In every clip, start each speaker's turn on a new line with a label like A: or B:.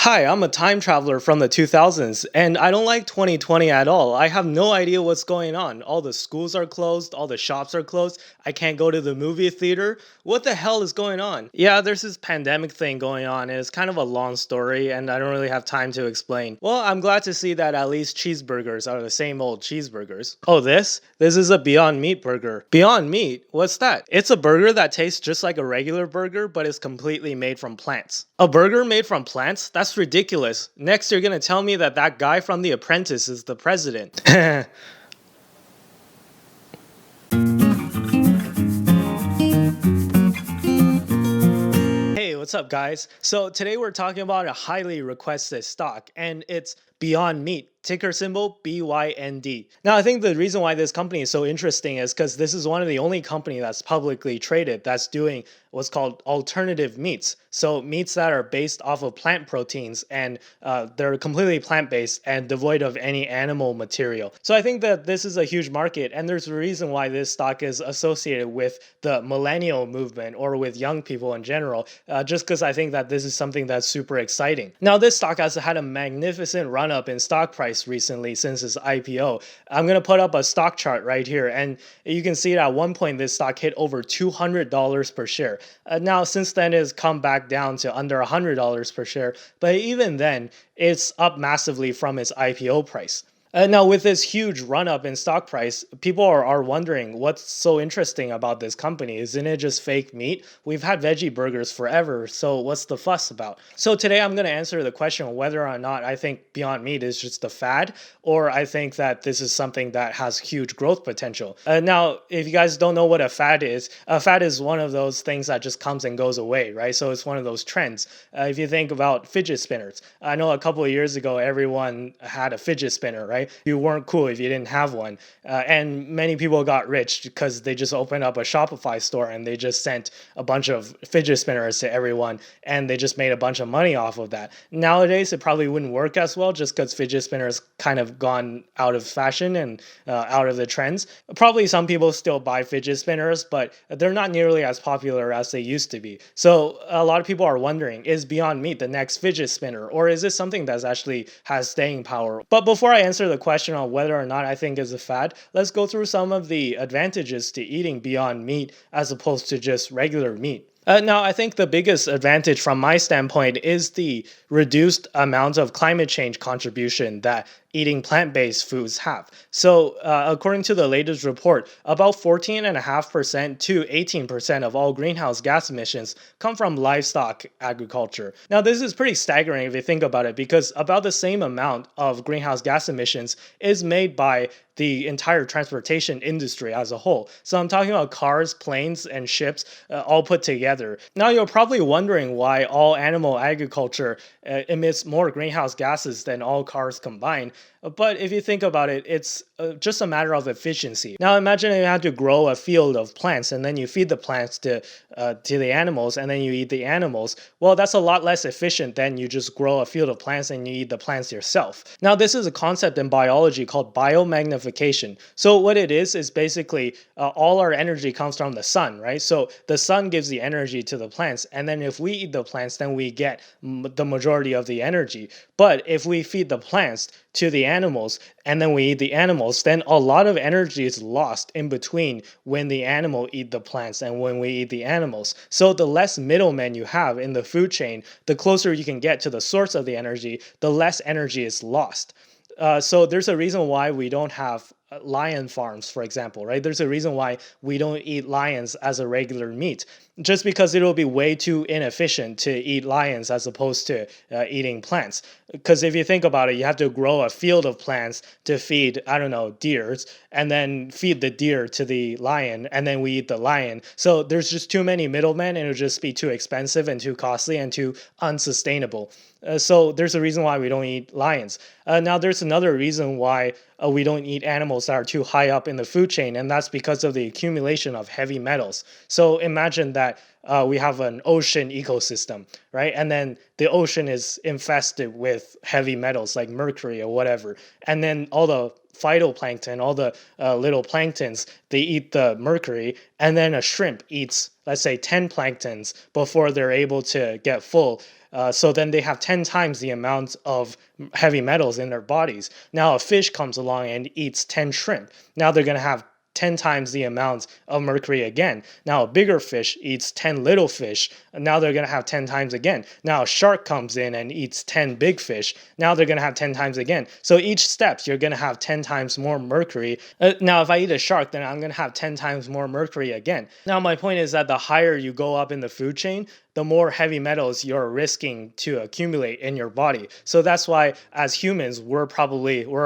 A: Hi, I'm a time traveler from the 2000s, and I don't like 2020 at all. I have no idea what's going on. All the schools are closed, all the shops are closed. I can't go to the movie theater. What the hell is going on? Yeah, there's this pandemic thing going on, and it's kind of a long story, and I don't really have time to explain. Well, I'm glad to see that at least cheeseburgers are the same old cheeseburgers. Oh, this? This is a Beyond Meat burger. Beyond Meat? What's that? It's a burger that tastes just like a regular burger, but is completely made from plants. A burger made from plants? That's ridiculous. Next, you're gonna tell me that that guy from The Apprentice is the president. Hey, what's up, guys? So today we're talking about a highly requested stock, and it's Beyond Meat, ticker symbol BYND. Now, I think the reason why this company is so interesting is because this is one of the only company that's publicly traded that's doing what's called alternative meats. So meats that are based off of plant proteins, and they're completely plant-based and devoid of any animal material. So I think that this is a huge market, and there's a reason why this stock is associated with the millennial movement or with young people in general, just because I think that this is something that's super exciting. Now, this stock has had a magnificent run-up in stock price recently since its IPO. I'm going to put up a stock chart right here, and you can see that at one point this stock hit over $200 per share. Now, since then, it's come back down to under $100 per share, but even then, it's up massively from its IPO price. Now, with this huge run up in stock price, people are wondering what's so interesting about this company. Isn't it just fake meat? We've had veggie burgers forever, so what's the fuss about? So today I'm going to answer the question of whether or not I think Beyond Meat is just a fad, or I think that this is something that has huge growth potential. Now, if you guys don't know what a fad is one of those things that just comes and goes away, right? So it's one of those trends. If you think about fidget spinners, I know a couple of years ago everyone had a fidget spinner, right? You weren't cool if you didn't have one. And many people got rich because they just opened up a Shopify store and they just sent a bunch of fidget spinners to everyone and they just made a bunch of money off of that. Nowadays, it probably wouldn't work as well just because fidget spinners kind of gone out of fashion and out of the trends. Probably some people still buy fidget spinners, but they're not nearly as popular as they used to be. So a lot of people are wondering, is Beyond Meat the next fidget spinner, or is this something that's actually has staying power? But before I answer the question on whether or not I think is a fad, let's go through some of the advantages to eating Beyond Meat as opposed to just regular meat. Now, I think the biggest advantage from my standpoint is the reduced amount of climate change contribution that eating plant-based foods have. So according to the latest report, about 14.5% to 18% of all greenhouse gas emissions come from livestock agriculture. Now, this is pretty staggering if you think about it, because about the same amount of greenhouse gas emissions is made by the entire transportation industry as a whole. So I'm talking about cars, planes, and ships all put together. Now, you're probably wondering why all animal agriculture emits more greenhouse gases than all cars combined. But if you think about it, it's just a matter of efficiency. Now imagine you had to grow a field of plants and then you feed the plants to the animals and then you eat the animals. Well, that's a lot less efficient than you just grow a field of plants and you eat the plants yourself. Now, this is a concept in biology called biomagnification. So what it is basically all our energy comes from the sun, right? So the sun gives the energy to the plants, and then if we eat the plants, then we get the majority of the energy. But if we feed the plants to the animals and then we eat the animals, then a lot of energy is lost in between when the animal eat the plants and when we eat the animals. So the less middlemen you have in the food chain, the closer you can get to the source of the energy, the less energy is lost. So there's a reason why we don't have lion farms, for example, right? There's a reason why we don't eat lions as a regular meat, just because it'll be way too inefficient to eat lions as opposed to eating plants. Because if you think about it, you have to grow a field of plants to feed, I don't know, deers, and then feed the deer to the lion, and then we eat the lion. So there's just too many middlemen, and it'll just be too expensive and too costly and too unsustainable. So there's a reason why we don't eat lions. Now, there's another reason why we don't eat animals that are too high up in the food chain, and that's because of the accumulation of heavy metals. So imagine that we have an ocean ecosystem, right? And then the ocean is infested with heavy metals like mercury or whatever. And then all the phytoplankton, all the little planktons, they eat the mercury, and then a shrimp eats, let's say, 10 planktons before they're able to get full. So then they have 10 times the amount of heavy metals in their bodies. Now a fish comes along and eats 10 shrimp. Now they're going to have 10 times the amount of mercury again. Now a bigger fish eats 10 little fish. Now they're going to have 10 times again. Now a shark comes in and eats 10 big fish. Now they're going to have 10 times again. So each step, you're going to have 10 times more mercury. Now, if I eat a shark, then I'm going to have 10 times more mercury again. Now, my point is that the higher you go up in the food chain, the more heavy metals you're risking to accumulate in your body. So that's why, as humans, we're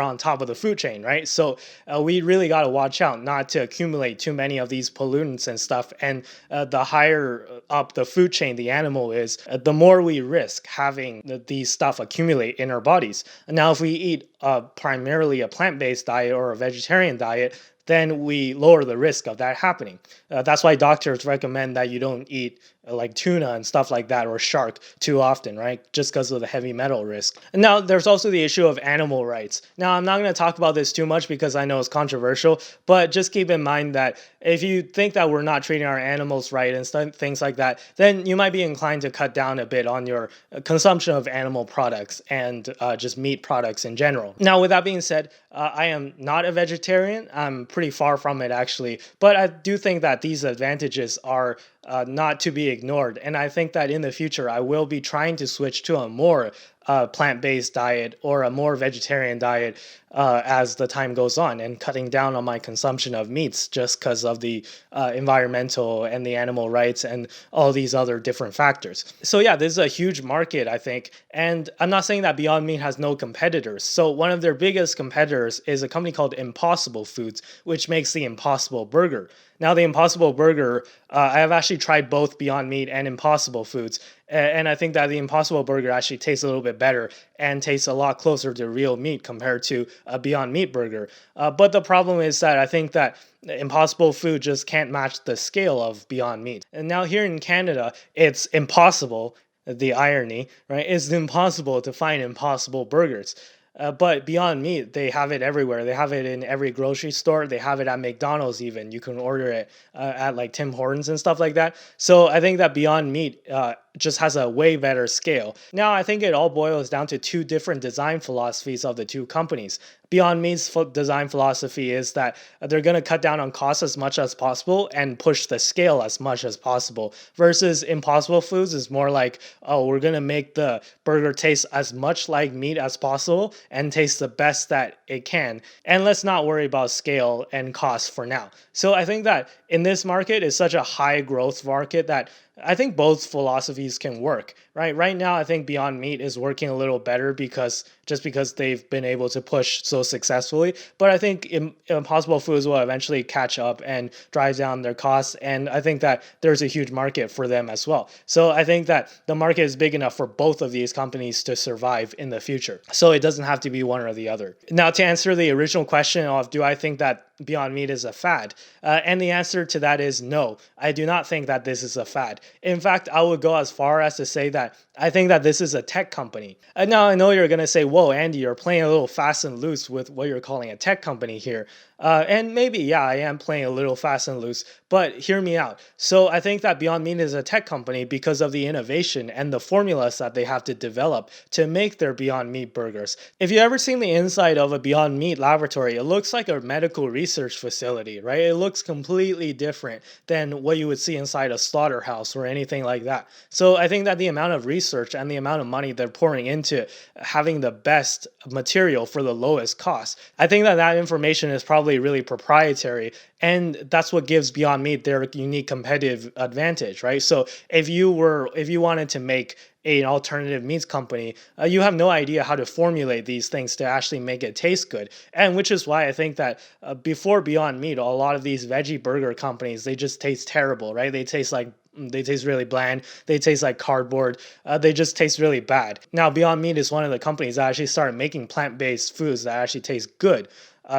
A: on top of the food chain, right? So we really got to watch out not to accumulate too many of these pollutants and stuff. And the higher up the food chain the animal is, the more we risk having these stuff accumulate in our bodies. Now, if we eat primarily a plant-based diet or a vegetarian diet, then we lower the risk of that happening. That's why doctors recommend that you don't eat like tuna and stuff like that, or shark, too often, right? Just because of the heavy metal risk. And now there's also the issue of animal rights. Now, I'm not going to talk about this too much because I know it's controversial, but just keep in mind that if you think that we're not treating our animals right and things like that, then you might be inclined to cut down a bit on your consumption of animal products and just meat products in general. Now, with that being said, I am not a vegetarian. I'm pretty far from it, actually, but I do think that these advantages are not to be ignored. And I think that in the future, I will be trying to switch to a more plant-based diet or a more vegetarian diet as the time goes on, and cutting down on my consumption of meats just because of the environmental and the animal rights and all these other different factors. So yeah, this is a huge market, I think. And I'm not saying that Beyond Meat has no competitors. So one of their biggest competitors is a company called Impossible Foods, which makes the Impossible Burger. Now, the Impossible Burger, I have actually tried both Beyond Meat and Impossible Foods, and I think that the Impossible Burger actually tastes a little bit better and tastes a lot closer to real meat compared to a Beyond Meat burger. But the problem is that I think that Impossible Food just can't match the scale of Beyond Meat. And now here in Canada, it's impossible, the irony, right? It's impossible to find Impossible Burgers. But Beyond Meat, they have it everywhere. They have it in every grocery store. They have it at McDonald's even. You can order it at like Tim Hortons and stuff like that. So I think that Beyond Meat just has a way better scale. Now, I think it all boils down to two different design philosophies of the two companies. Beyond Meat's design philosophy is that they're going to cut down on costs as much as possible and push the scale as much as possible, versus Impossible Foods is more like, oh, we're going to make the burger taste as much like meat as possible and taste the best that it can. And let's not worry about scale and cost for now. So I think that in this market, it's such a high growth market that I think both philosophies can work, right? Right now, I think Beyond Meat is working a little better because they've been able to push so successfully. But I think Impossible Foods will eventually catch up and drive down their costs. And I think that there's a huge market for them as well. So I think that the market is big enough for both of these companies to survive in the future. So it doesn't have to be one or the other. Now, to answer the original question of, do I think that Beyond Meat is a fad? And the answer to that is no. I do not think that this is a fad. In fact, I would go as far as to say that I think that this is a tech company. Now, I know you're going to say, whoa, Andy, you're playing a little fast and loose with what you're calling a tech company here. And maybe, yeah, I am playing a little fast and loose, but hear me out. So I think that Beyond Meat is a tech company because of the innovation and the formulas that they have to develop to make their Beyond Meat burgers. If you've ever seen the inside of a Beyond Meat laboratory, it looks like a medical research facility, right? It looks completely different than what you would see inside a slaughterhouse or anything like that. So I think that the amount of research and the amount of money they're pouring into having the best material for the lowest cost, I think that information is probably really proprietary, and that's what gives Beyond Meat their unique competitive advantage, right? So if you wanted to make an alternative meats company, you have no idea how to formulate these things to actually make it taste good. And which is why I think that before Beyond Meat, a lot of these veggie burger companies, they just taste terrible, right? They taste really bland. They taste like cardboard. They just taste really bad. Now, Beyond Meat is one of the companies that actually started making plant-based foods that actually taste good.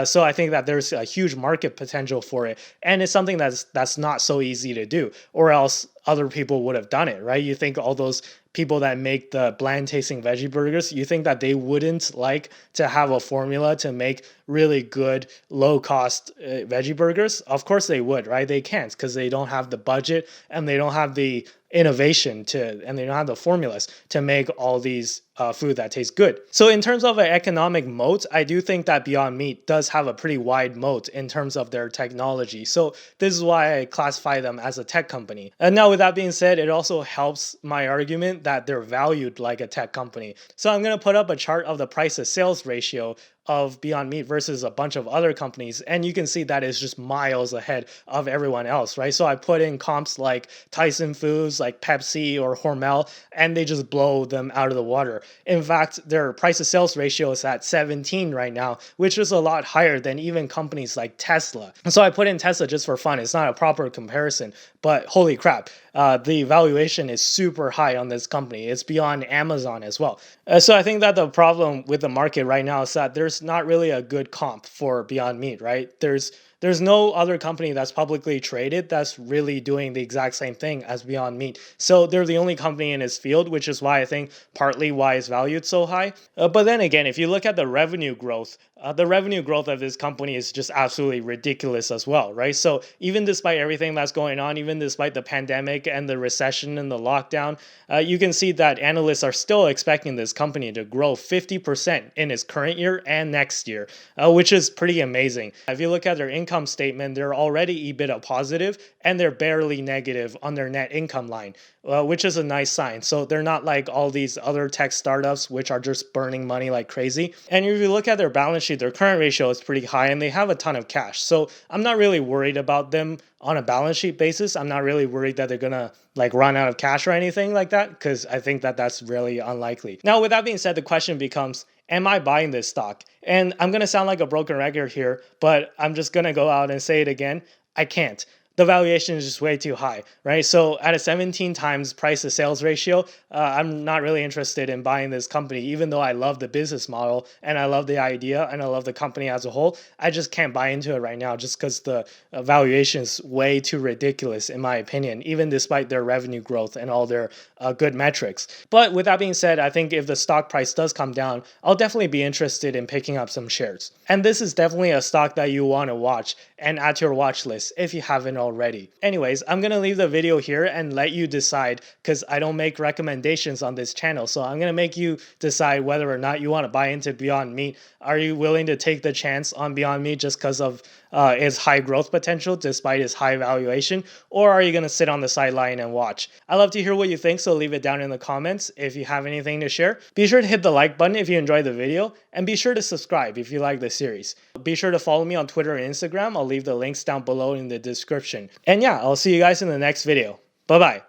A: So I think that there's a huge market potential for it, and it's something that's not so easy to do, or else other people would have done it, right? You think all those people that make the bland tasting veggie burgers, you think that they wouldn't like to have a formula to make really good low cost veggie burgers? Of course they would, right? They can't because they don't have the budget and they don't have the innovation and they don't have the formulas to make all these food that tastes good. So in terms of an economic moat, I do think that Beyond Meat does have a pretty wide moat in terms of their technology. So this is why I classify them as a tech company. And now with that being said, it also helps my argument that they're valued like a tech company. So I'm going to put up a chart of the price to sales ratio of Beyond Meat versus a bunch of other companies, and you can see that it's just miles ahead of everyone else, right? So I put in comps like Tyson Foods, like Pepsi or Hormel, and they just blow them out of the water. In fact, their price to sales ratio is at 17 right now, which is a lot higher than even companies like Tesla. And so I put in Tesla just for fun. It's not a proper comparison, but holy crap, the valuation is super high on this company. It's beyond Amazon as well. So I think that the problem with the market right now is that there's not really a good comp for Beyond Meat, right? There's no other company that's publicly traded that's really doing the exact same thing as Beyond Meat. So they're the only company in its field, which is why I think partly why it's valued so high. But then again, if you look at the revenue growth of this company is just absolutely ridiculous as well, right? So even despite everything that's going on, even despite the pandemic and the recession and the lockdown, you can see that analysts are still expecting this company to grow 50% in its current year and next year, which is pretty amazing. If you look at their income statement, they're already EBITDA positive and they're barely negative on their net income line, which is a nice sign. So they're not like all these other tech startups, which are just burning money like crazy. And if you look at their balance sheet, their current ratio is pretty high and they have a ton of cash. So I'm not really worried about them on a balance sheet basis. I'm not really worried that they're gonna like run out of cash or anything like that, because I think that that's really unlikely. Now, with that being said, the question becomes, am I buying this stock? And I'm gonna sound like a broken record here, but I'm just gonna go out and say it again. I can't. The valuation is just way too high, right? So at a 17 times price to sales ratio, I'm not really interested in buying this company, even though I love the business model and I love the idea and I love the company as a whole. I just can't buy into it right now just because the valuation is way too ridiculous, in my opinion, even despite their revenue growth and all their good metrics. But with that being said, I think if the stock price does come down, I'll definitely be interested in picking up some shares. And this is definitely a stock that you want to watch and add to your watch list if you haven't already. Anyways, I'm going to leave the video here and let you decide, because I don't make recommendations on this channel. So I'm going to make you decide whether or not you want to buy into Beyond Meat. Are you willing to take the chance on Beyond Meat just because of its high growth potential despite its high valuation? Or are you going to sit on the sideline and watch? I'd love to hear what you think, so leave it down in the comments. If you have anything to share, be sure to hit the like button if you enjoyed the video, and be sure to subscribe if you like the series. Be sure to follow me on Twitter and Instagram. I'll leave the links down below in the description. And yeah, I'll see you guys in the next video. Bye-bye.